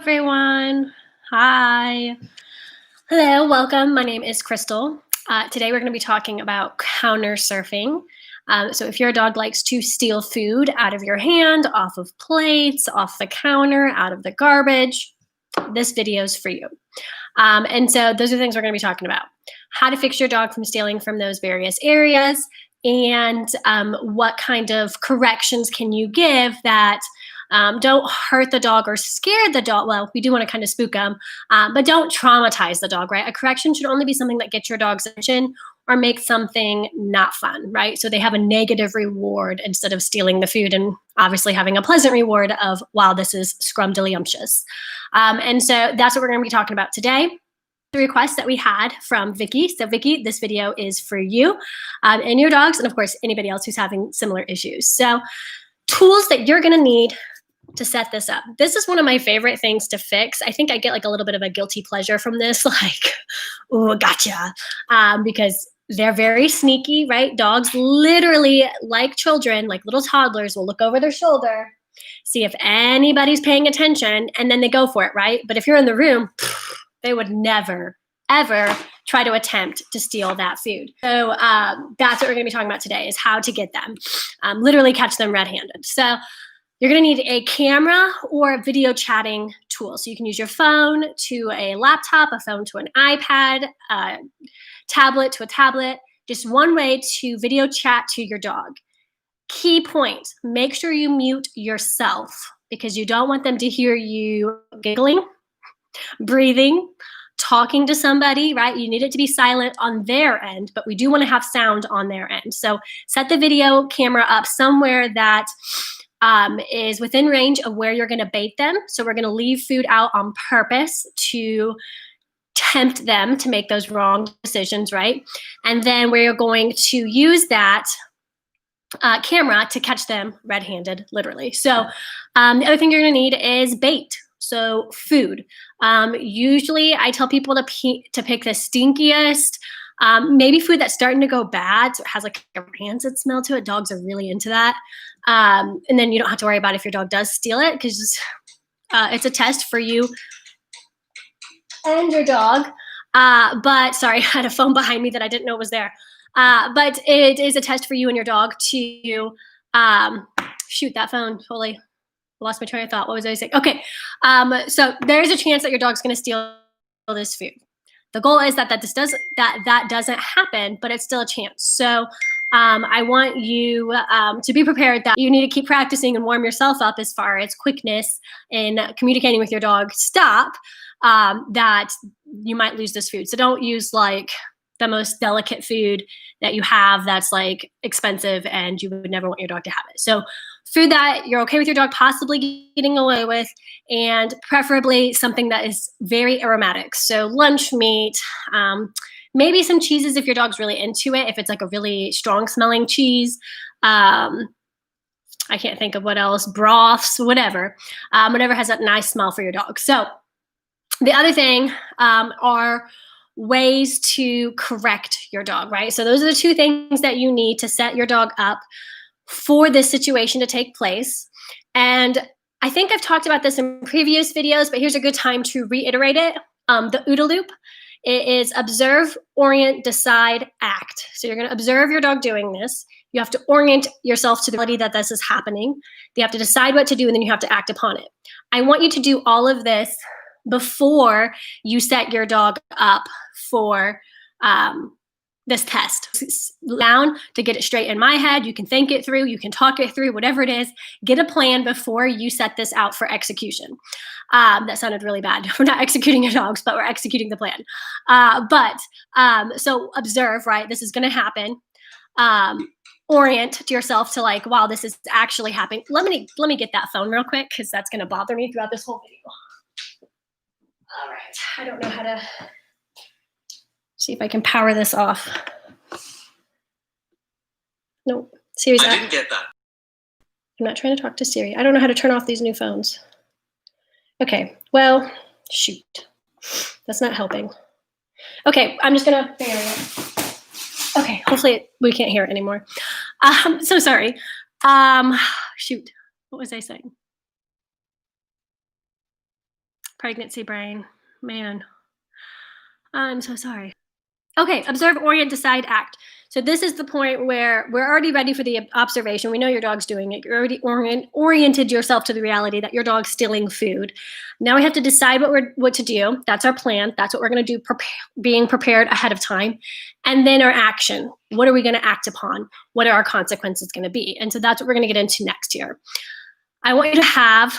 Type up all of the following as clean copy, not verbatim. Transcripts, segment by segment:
Everyone. Hi. Hello, welcome. My name is Krystal. Today we're going to be talking about counter surfing. So if your dog likes to steal food out of your hand, off of plates, off the counter, out of the garbage, this video is for you. And so those are the things we're going to be talking about. How to fix your dog from stealing from those various areas, and what kind of corrections can you give that don't hurt the dog or scare the dog. Well, we do want to kind of spook them, but don't traumatize the dog, right? A correction should only be something that gets your dog's attention or makes something not fun, right? So they have a negative reward instead of stealing the food and obviously having a pleasant reward of, wow, this is scrumdiddlyumptious. And so that's what we're going to be talking about today. The request that we had from Vicky. So Vicky, this video is for you and your dogs, and of course, anybody else who's having similar issues. So tools that you're going to need to set this up. This is one of my favorite things to fix. I think I get like a little bit of a guilty pleasure from this, like, oh, gotcha, because they're very sneaky, right? Dogs literally, like children, like little toddlers, will look over their shoulder, see if anybody's paying attention, and then they go for it, right? But if you're in the room, they would never, ever try to attempt to steal that food. So that's what we're going to be talking about today, is how to get them, literally catch them red-handed. So you're going to need a camera or a video chatting tool. So you can use your phone to a laptop, a phone to an iPad, a tablet to a tablet. Just one way to video chat to your dog. Key point, make sure you mute yourself because you don't want them to hear you giggling, breathing, talking to somebody, right? You need it to be silent on their end, but we do want to have sound on their end. So set the video camera up somewhere that is within range of where you're going to bait them. So we're going to leave food out on purpose to tempt them to make those wrong decisions, right? And then we're going to use that camera to catch them red-handed, literally. So the other thing you're going to need is bait. So food. Usually I tell people to pick the stinkiest, maybe food that's starting to go bad, so it has like a rancid smell to it. Dogs are really into that. And then you don't have to worry about if your dog does steal it, because it's a test for you and your dog. But sorry, I had a phone behind me that I didn't know was there. But it is a test for you and your dog to shoot that phone. Totally lost my train of thought. What was I saying? Okay. So there is a chance that your dog's going to steal this food. The goal is that that doesn't happen, but it's still a chance. So I want you to be prepared that you need to keep practicing and warm yourself up as far as quickness in communicating with your dog. Stop that you might lose this food. So don't use like the most delicate food that you have that's like expensive and you would never want your dog to have it. So food that you're okay with your dog possibly getting away with, and preferably something that is very aromatic. So lunch meat, maybe some cheeses if your dog's really into it, if it's like a really strong smelling cheese. I can't think of what else, broths, whatever has that nice smell for your dog. So the other thing are ways to correct your dog, right? So those are the two things that you need to set your dog up for this situation to take place. And I think I've talked about this in previous videos, but here's a good time to reiterate it. The OODA loop, it is observe, orient, decide, act. So you're going to observe your dog doing this. You have to orient yourself to the reality that this is happening. You have to decide what to do, and then you have to act upon it. I want you to do all of this before you set your dog up for this test. Down to get it straight in my head. You can think it through, you can talk it through, whatever it is. Get a plan before you set this out for execution. That sounded really bad. We're not executing your dogs, but we're executing the plan. So observe, right? This is going to happen. Orient to yourself to like, wow, this is actually happening. Let me get that phone real quick because that's going to bother me throughout this whole video. All right, I don't know how to see if I can power this off. Nope, Siri's I didn't get that. I'm not trying to talk to Siri. I don't know how to turn off these new phones. Okay, well, shoot. That's not helping. Okay, I'm just gonna figure it out. Okay, hopefully we can't hear it anymore. So sorry. Shoot, what was I saying? Pregnancy brain. Man, I'm so sorry. Okay, observe, orient, decide, act. So this is the point where we're already ready for the observation. We know your dog's doing it. You're already oriented yourself to the reality that your dog's stealing food. Now we have to decide what to do. That's our plan. That's what we're going to do, being prepared ahead of time. And then our action. What are we going to act upon? What are our consequences going to be? And so that's what we're going to get into next here. I want you to have,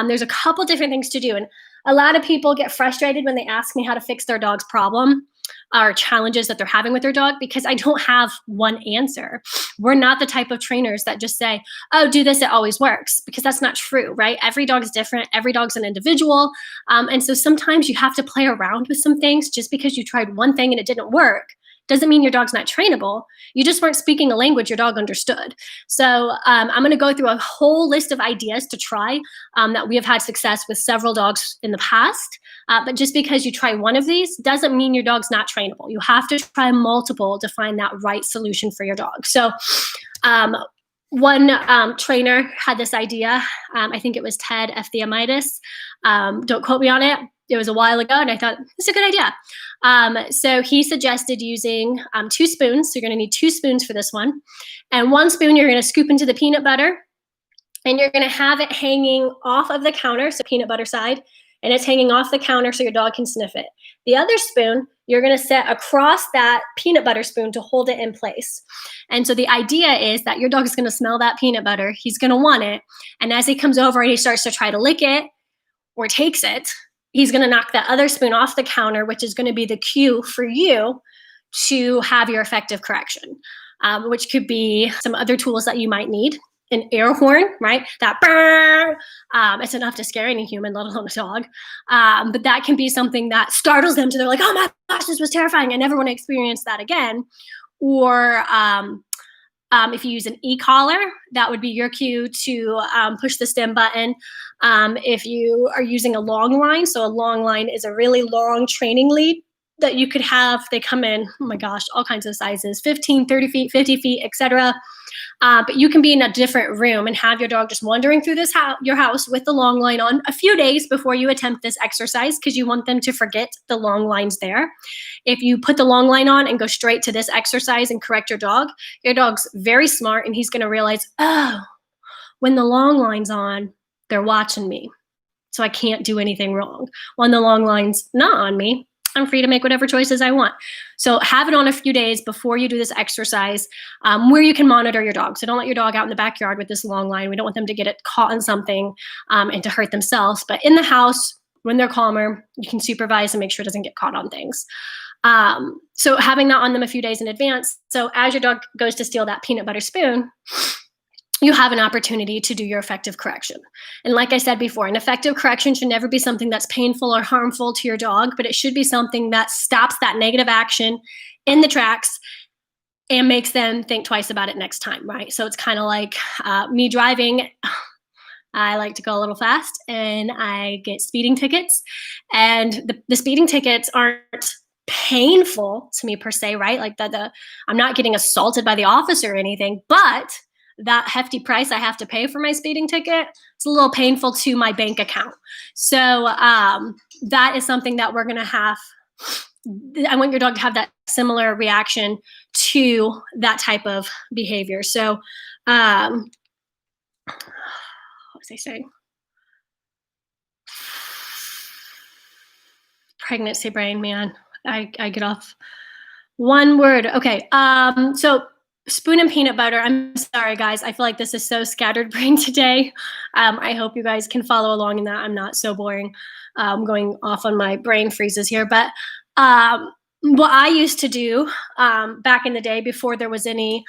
there's a couple different things to do. And a lot of people get frustrated when they ask me how to fix their dog's problem or challenges that they're having with their dog because I don't have one answer. We're not the type of trainers that just say, oh, do this, it always works, because that's not true, right? Every dog's different. Every dog's an individual. And so sometimes you have to play around with some things. Just because you tried one thing and it didn't work doesn't mean your dog's not trainable. You just weren't speaking a language your dog understood. So I'm going to go through a whole list of ideas to try that we have had success with several dogs in the past. But just because you try one of these doesn't mean your dog's not trainable. You have to try multiple to find that right solution for your dog. So one trainer had this idea. I think it was Ted Ephthymitis. Don't quote me on it. It was a while ago, and I thought, this is a good idea. So he suggested using 2 spoons. So you're going to need 2 spoons for this one. And 1 spoon you're going to scoop into the peanut butter, and you're going to have it hanging off of the counter, so peanut butter side, and it's hanging off the counter so your dog can sniff it. The other spoon, you're going to set across that peanut butter spoon to hold it in place. And so the idea is that your dog is going to smell that peanut butter. He's going to want it. And as he comes over and he starts to try to lick it or takes it, he's going to knock that other spoon off the counter, which is going to be the cue for you to have your effective correction, which could be some other tools that you might need. An air horn, right? That brrr, it's enough to scare any human, let alone a dog. But that can be something that startles them to they're like, oh my gosh, this was terrifying. I never want to experience that again. Or if you use an e-collar, that would be your cue to push the stim button. If you are using a long line, so a long line is a really long training lead that you could have. They come in, oh my gosh, all kinds of sizes, 15, 30 feet, 50 feet, etc. But you can be in a different room and have your dog just wandering through your house with the long line on a few days before you attempt this exercise, because you want them to forget the long lines there. If you put the long line on and go straight to this exercise and correct your dog's very smart, and he's going to realize, oh, when the long line's on, they're watching me, so I can't do anything wrong. When the long line's not on me, I'm free to make whatever choices I want. So have it on a few days before you do this exercise, where you can monitor your dog. So don't let your dog out in the backyard with this long line. We don't want them to get it caught on something and to hurt themselves. But in the house, when they're calmer, you can supervise and make sure it doesn't get caught on things. So having that on them a few days in advance. So as your dog goes to steal that peanut butter spoon, you have an opportunity to do your effective correction. And like I said before, an effective correction should never be something that's painful or harmful to your dog, but it should be something that stops that negative action in the tracks and makes them think twice about it next time, right? So it's kind of like me driving. I like to go a little fast and I get speeding tickets. And the speeding tickets aren't painful to me per se, right? Like I'm not getting assaulted by the officer or anything, but that hefty price I have to pay for my speeding ticket, it's a little painful to my bank account. So that is something that we're going to have. I want your dog to have that similar reaction to that type of behavior. So what was I saying? Pregnancy brain, man. I get off one word. Okay. So spoon and peanut butter. I'm sorry, guys. I feel like this is so scattered brain today. I hope you guys can follow along in that. I'm not so boring. I'm going off on my brain freezes here. But what I used to do back in the day before there was any,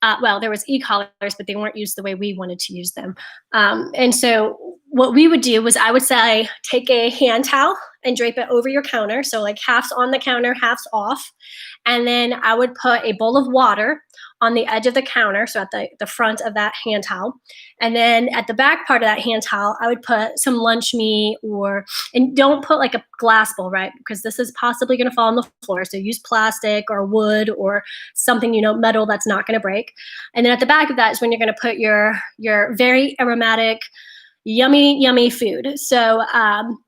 there was e-collars, but they weren't used the way we wanted to use them. And so what we would do was I would say, take a hand towel and drape it over your counter. So like half's on the counter, half's off. And then I would put a bowl of water on the edge of the counter, so at the front of that hand towel. And then at the back part of that hand towel, I would put some lunch meat and don't put like a glass bowl, right? Because this is possibly going to fall on the floor. So use plastic or wood or something, metal that's not going to break. And then at the back of that is when you're going to put your very aromatic yummy, yummy food. So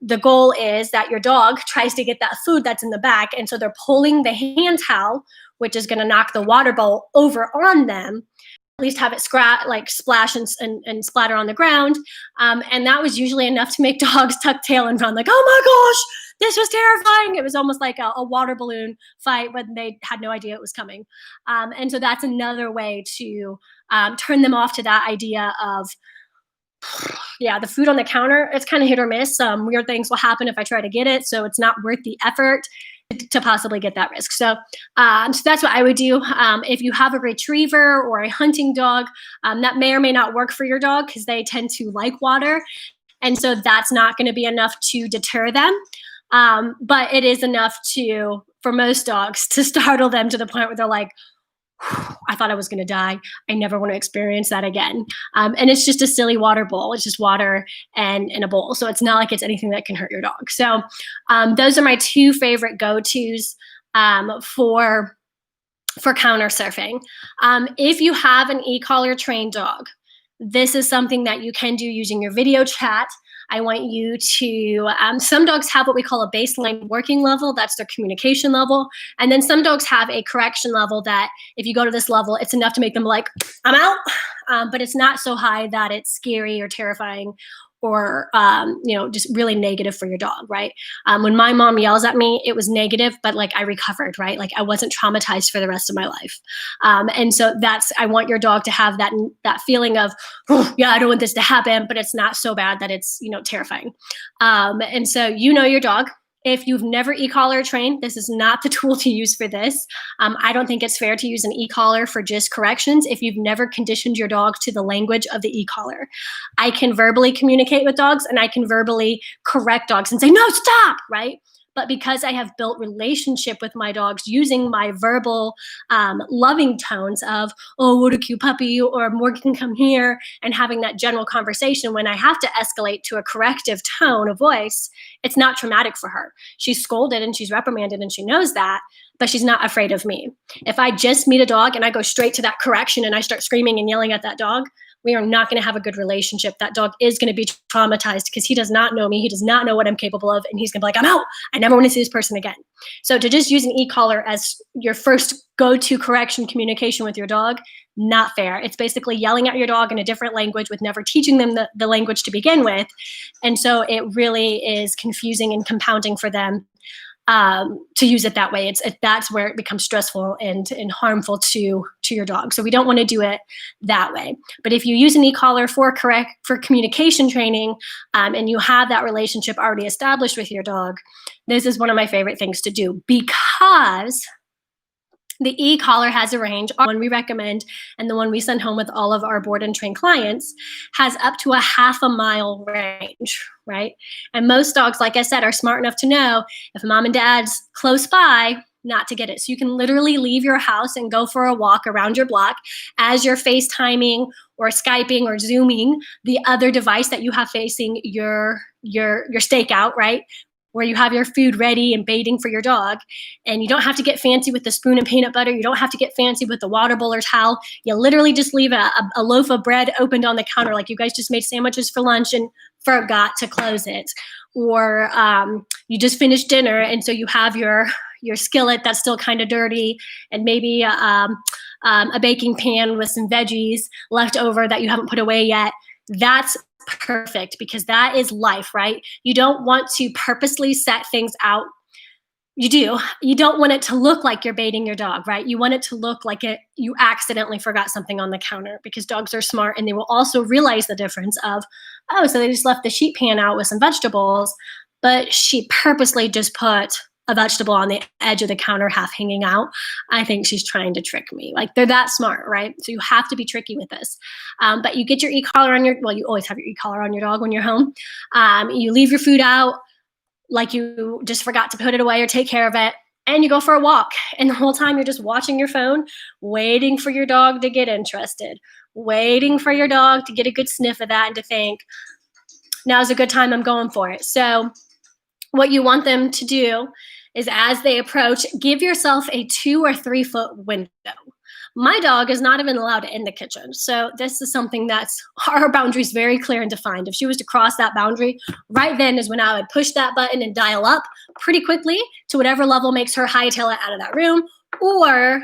the goal is that your dog tries to get that food that's in the back. And so they're pulling the hand towel, which is going to knock the water bowl over on them, at least have it splash and splatter on the ground. And that was usually enough to make dogs tuck tail and run like, oh my gosh, this was terrifying. It was almost like a water balloon fight when they had no idea it was coming. And so that's another way to turn them off to that idea of, yeah, the food on the counter, it's kind of hit or miss. Weird things will happen if I try to get it. So it's not worth the effort to possibly get that risk. So that's what I would do. If you have a retriever or a hunting dog, that may or may not work for your dog because they tend to like water. And so that's not going to be enough to deter them. But it is enough for most dogs to startle them to the point where they're like, I thought I was going to die. I never want to experience that again. And it's just a silly water bowl. It's just water and a bowl. So it's not like it's anything that can hurt your dog. So those are my two favorite go-tos for counter surfing. If you have an e-collar trained dog, this is something that you can do using your video chat. I want you to, some dogs have what we call a baseline working level. That's their communication level. And then some dogs have a correction level that if you go to this level, it's enough to make them like, I'm out. But it's not so high that it's scary or terrifying or, just really negative for your dog, right? When my mom yells at me, it was negative, but like I recovered, right? Like I wasn't traumatized for the rest of my life. And so I want your dog to have that feeling of, oh, yeah, I don't want this to happen, but it's not so bad that it's, terrifying. And so your dog. If you've never e-collar trained, this is not the tool to use for this. I don't think it's fair to use an e-collar for just corrections if you've never conditioned your dog to the language of the e-collar. I can verbally communicate with dogs and I can verbally correct dogs and say, no, stop, right? But because I have built relationship with my dogs using my verbal loving tones of, oh, what a cute puppy, or Morgan, come here, and having that general conversation, when I have to escalate to a corrective tone of voice, it's not traumatic for her. She's scolded and she's reprimanded and she knows that, but she's not afraid of me. If I just meet a dog and I go straight to that correction and I start screaming and yelling at that dog, we are not going to have a good relationship. That dog is going to be traumatized because he does not know me. He does not know what I'm capable of. And he's going to be like, I'm out. I never want to see this person again. So to just use an e-collar as your first go-to correction communication with your dog, not fair. It's basically yelling at your dog in a different language with never teaching them the language to begin with. And so it really is confusing and compounding for them to use it that way. That's where it becomes stressful and harmful to your dog. So we don't want to do it that way. But if you use an e-collar for communication training, and you have that relationship already established with your dog, this is one of my favorite things to do because the e-collar has a range. One we recommend and the one we send home with all of our board and trained clients has up to a 1/2 mile range, right? And most dogs, like I said, are smart enough to know if mom and dad's close by, not to get it. So you can literally leave your house and go for a walk around your block as you're FaceTiming or Skyping or Zooming the other device that you have facing your stakeout, right? Where you have your food ready and baiting for your dog. And you don't have to get fancy with the spoon and peanut butter. You don't have to get fancy with the water bowl or towel. You literally just leave a loaf of bread opened on the counter like you guys just made sandwiches for lunch and forgot to close it. Or you just finished dinner and so you have your skillet that's still kind of dirty and maybe a baking pan with some veggies left over that you haven't put away yet. That's perfect because that is life, right? You don't want to purposely set things out. You don't want it to look like you're baiting your dog, right? You want it to look like you accidentally forgot something on the counter because dogs are smart and they will also realize the difference of, oh, so they just left the sheet pan out with some vegetables, but she purposely just put a vegetable on the edge of the counter half hanging out. I think she's trying to trick me. Like they're that smart, right? So you have to be tricky with this. But you get your e-collar on you always have your e-collar on your dog when you're home. You leave your food out like you just forgot to put it away or take care of it. And you go for a walk. And the whole time you're just watching your phone, waiting for your dog to get interested, waiting for your dog to get a good sniff of that and to think, now's a good time, I'm going for it. So what you want them to do is as they approach, give yourself a 2 or 3 foot window. My dog is not even allowed in the kitchen. So this is something that's our boundaries very clear and defined. If she was to cross that boundary, right then is when I would push that button and dial up pretty quickly to whatever level makes her hightail it out of that room. Or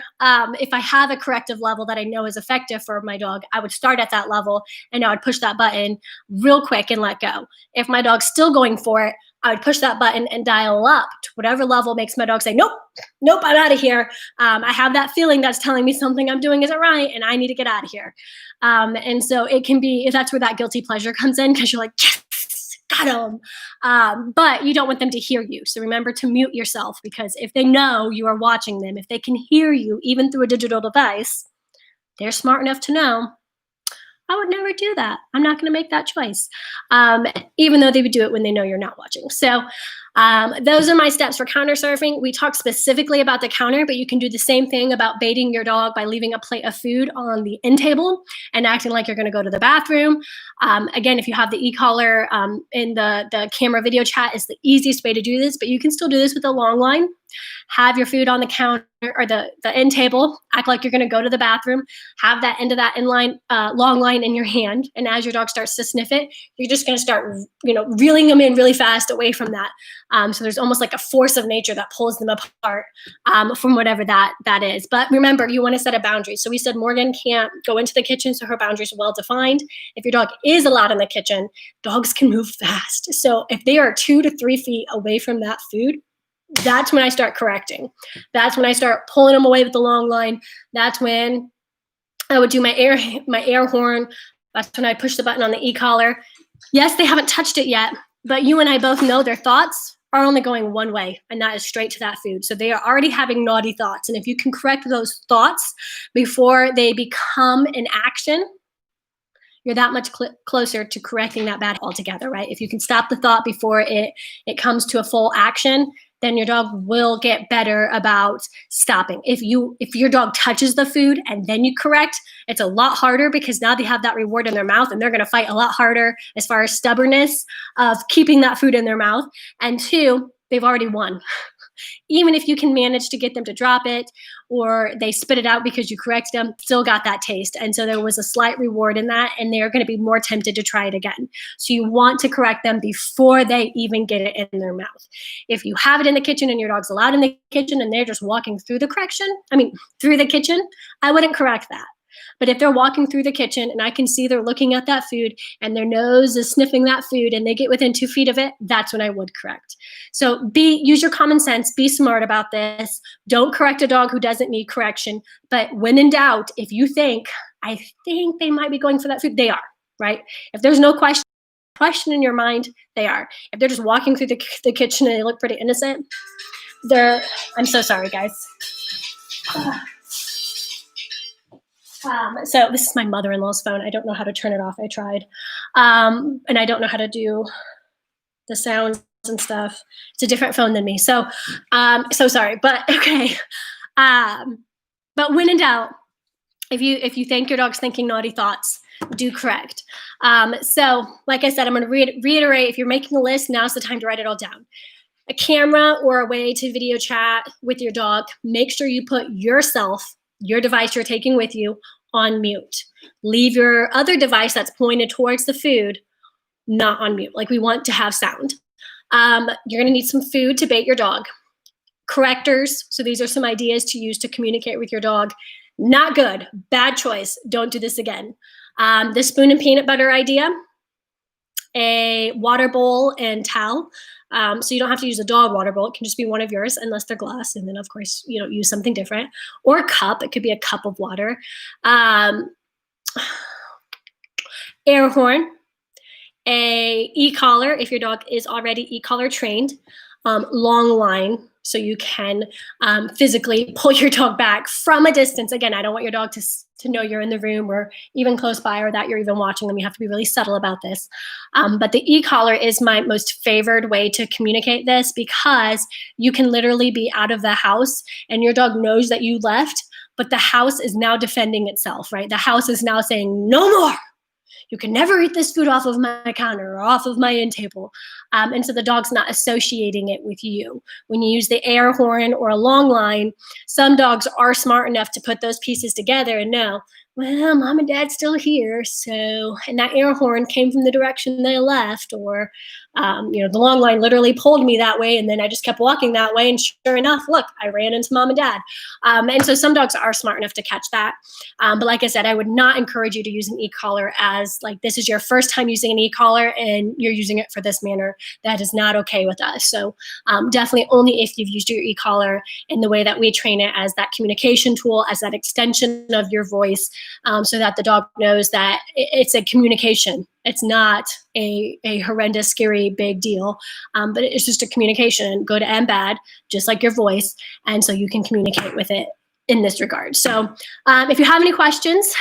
if I have a corrective level that I know is effective for my dog, I would start at that level and I would push that button real quick and let go. If my dog's still going for it, I would push that button and dial up to whatever level makes my dog say, nope, nope, I'm out of here. I have that feeling that's telling me something I'm doing isn't right and I need to get out of here. And so it can be, that's where that guilty pleasure comes in, because you're like, yes, got him. But you don't want them to hear you. So remember to mute yourself, because if they know you are watching them, if they can hear you even through a digital device, they're smart enough to know, I would never do that. I'm not going to make that choice, even though they would do it when they know you're not watching. So those are my steps for counter surfing. We talked specifically about the counter, but you can do the same thing about baiting your dog by leaving a plate of food on the end table and acting like you're going to go to the bathroom. Again, if you have the e-collar in the camera video chat, is the easiest way to do this, but you can still do this with a long line. Have your food on the counter or the end table. Act like you're going to go to the bathroom. Have that end of that long line in your hand. And as your dog starts to sniff it, you're just going to start, reeling them in really fast away from that. So there's almost like a force of nature that pulls them apart from whatever that is. But remember, you want to set a boundary. So we said Morgan can't go into the kitchen, so her boundaries are well defined. If your dog is allowed in the kitchen, dogs can move fast. So if they are 2 to 3 feet away from that food, that's when I start correcting. That's when I start pulling them away with the long line. That's when I would do my air horn. That's when I push the button on the e-collar. Yes, they haven't touched it yet, but you and I both know their thoughts are only going one way, and that is straight to that food. So they are already having naughty thoughts. And if you can correct those thoughts before they become an action, you're that much closer to correcting that bad altogether, right? If you can stop the thought before it comes to a full action, then your dog will get better about stopping. If your dog touches the food and then you correct, it's a lot harder, because now they have that reward in their mouth and they're going to fight a lot harder as far as stubbornness of keeping that food in their mouth. And 2, they've already won. Even if you can manage to get them to drop it or they spit it out because you correct them, still got that taste. And so there was a slight reward in that, and they're going to be more tempted to try it again. So you want to correct them before they even get it in their mouth. If you have it in the kitchen and your dog's allowed in the kitchen and they're just walking through the kitchen, I wouldn't correct that. But if they're walking through the kitchen and I can see they're looking at that food and their nose is sniffing that food and they get within 2 feet of it, that's when I would correct. So use your common sense, be smart about this. Don't correct a dog who doesn't need correction. But when in doubt, if you think, I think they might be going for that food, they are, right? If there's no question in your mind, they are. If they're just walking through the kitchen and they look pretty innocent, I'm so sorry, guys. So this is my mother-in-law's phone. I don't know how to turn it off. I tried. And I don't know how to do the sounds and stuff. It's a different phone than me. So sorry, but okay. But when in doubt, if you think your dog's thinking naughty thoughts, do correct. So like I said, I'm going to reiterate, if you're making a list, now's the time to write it all down. A camera or a way to video chat with your dog, make sure you put your device you're taking with you, on mute. Leave your other device that's pointed towards the food not on mute. Like, we want to have sound. You're going to need some food to bait your dog. Correctors. So these are some ideas to use to communicate with your dog. Not good. Bad choice. Don't do this again. The spoon and peanut butter idea. A water bowl and towel. So you don't have to use a dog water bowl. It can just be one of yours, unless they're glass. And then, of course, use something different. Or a cup. It could be a cup of water. Air horn. A e-collar, if your dog is already e-collar trained. Long line, so you can physically pull your dog back from a distance. Again, I don't want your dog to know you're in the room or even close by, or that you're even watching them. You have to be really subtle about this. But the e-collar is my most favored way to communicate this, because you can literally be out of the house and your dog knows that you left, but the house is now defending itself, right? The house is now saying, no more. you can never eat this food off of my counter or off of my end table. And so the dog's not associating it with you. When you use the air horn or a long line, some dogs are smart enough to put those pieces together and know, well, mom and dad's still here. So, and that air horn came from the direction they left, or, the long line literally pulled me that way. And then I just kept walking that way. And sure enough, look, I ran into mom and dad. And so some dogs are smart enough to catch that. But like I said, I would not encourage you to use an e-collar as like this is your first time using an e-collar and you're using it for this manner. That is not okay with us. So definitely only if you've used your e-collar in the way that we train it, as that communication tool, as that extension of your voice, so that the dog knows that it's a communication. It's not a horrendous, scary, big deal, but it's just a communication, good and bad, just like your voice. And so you can communicate with it in this regard. So if you have any questions,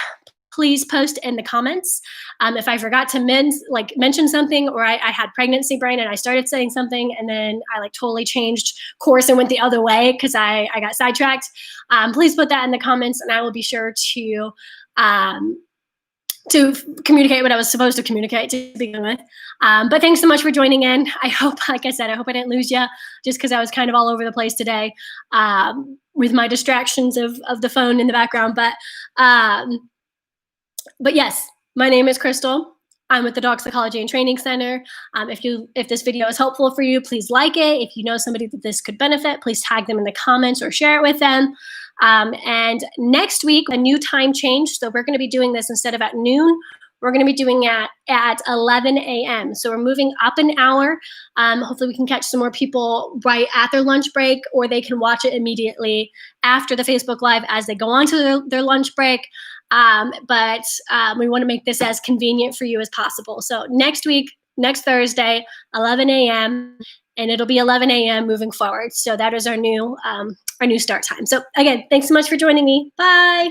please post in the comments. If I forgot to mention something, or I had pregnancy brain and I started saying something and then I totally changed course and went the other way because I got sidetracked, please put that in the comments and I will be sure to communicate what I was supposed to communicate to begin with. But thanks so much for joining in. I hope, like I said, I hope I didn't lose you just because I was kind of all over the place today with my distractions of the phone in the background. But yes, my name is Krystal. I'm with the Dog Psychology and Training Center. If this video is helpful for you, please like it. If you know somebody that this could benefit, please tag them in the comments or share it with them. And next week, a new time change. So we're going to be doing this instead of at noon. We're going to be doing it at 11 a.m. So we're moving up an hour. Hopefully we can catch some more people right at their lunch break, or they can watch it immediately after the Facebook Live as they go on to their lunch break. But we want to make this as convenient for you as possible. So next week, next Thursday, 11 a.m., and it'll be 11 a.m. moving forward. So that is our new start time. So again, thanks so much for joining me. Bye.